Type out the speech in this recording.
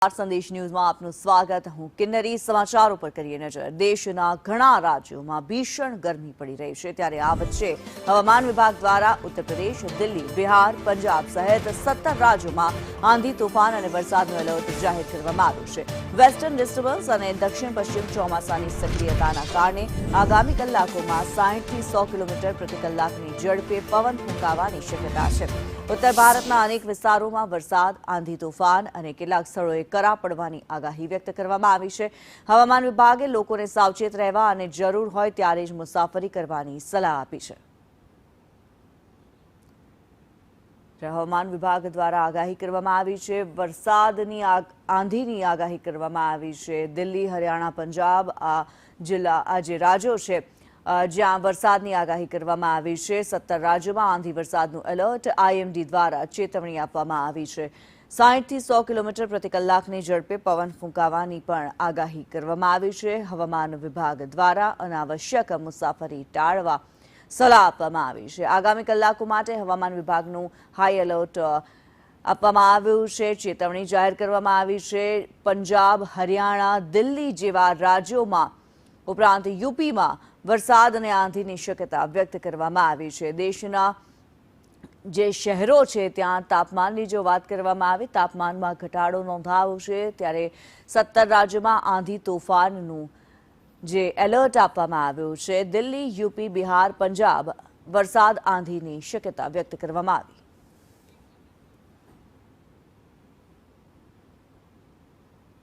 संदेश न्यूज में आपનું સ્વાગત। હું કિન્નરી। સમાચારો પર કરીએ નજર। દેશના ઘણા રાજ્યોમાં ભીષણ ગરમી પડી રહી છે, ત્યારે આ વચ્ચે હવામાન વિભાગ દ્વારા ઉત્તર પ્રદેશ, દિલ્હી, બિહાર, પંજાબ સહિત 17 રાજ્યોમાં આંધી, તોફાન અને વરસાદનું એલર્ટ જાહેર કરવામાં આવ્યું છે। વેસ્ટર્ન ડિસ્ટર્બન્સ અને દક્ષિણ પશ્ચિમ ચોમાસાની સક્રિયતાના કારણે આગામી કલાકોમાં 60 થી 100 કિલોમીટર પ્રતિ કલાકની ઝડપે પવન ફૂંકાવાની શક્યતા છે। ઉત્તર ભારતના અનેક વિસ્તારોમાં વરસાદ, આંધી, તોફાન અને કેટલાક સ્થળોએ કરા પડવાની આગાહી વ્યક્ત કરવામાં આવી છે। હવામાન વિભાગે લોકોને સાવચેત રહેવા અને જરૂર હોય ત્યારે જ મુસાફરી કરવાની સલાહ આપી છે। હવામાન વિભાગ દ્વારા આગાહી કરવામાં આવી છે। વરસાદની આંધીની આગાહી કરવામાં આવી છે। દિલ્હી, હરિયાણા, પંજાબ જે રાજ્યો છે જ્યાં વરસાદની આગાહી કરવામાં આવી છે। 17 રાજ્યોમાં આંધી વરસાદનું એલર્ટ આઈએમડી દ્વારા ચેતવણી આપવામાં આવી છે। 60 થી 100 કિલોમીટર પ્રતિ કલાકની ઝડપે પવન ફૂંકાવાની પણ આગાહી કરવામાં આવી છે। હવામાન વિભાગ દ્વારા અનાવશ્યક મુસાફરી ટાળવા સલાહ આપવામાં આવી છે। આગામી કલાકો માટે હવામાન વિભાગનું હાઈ એલર્ટ આપવામાં આવ્યું છે। ચેતવણી જાહેર કરવામાં આવી છે। પંજાબ, હરિયાણા, દિલ્હી જેવા રાજ્યોમાં ઉપરાંત યુપીમાં વરસાદ અને આંધીની શક્યતા વ્યક્ત કરવામાં આવી છે। દેશના જે શહેરો છે ત્યાં તાપમાનની જો વાત કરવામાં આવે, તાપમાનમાં ઘટાડો નોંધાયો છે, ત્યારે 17 રાજ્યોમાં આંધી, તોફાનનું જે એલર્ટ આપવામાં આવ્યું છે। દિલ્હી, યુપી, બિહાર, પંજાબ વરસાદ, આંધીની શક્યતા વ્યક્ત કરવામાં આવી।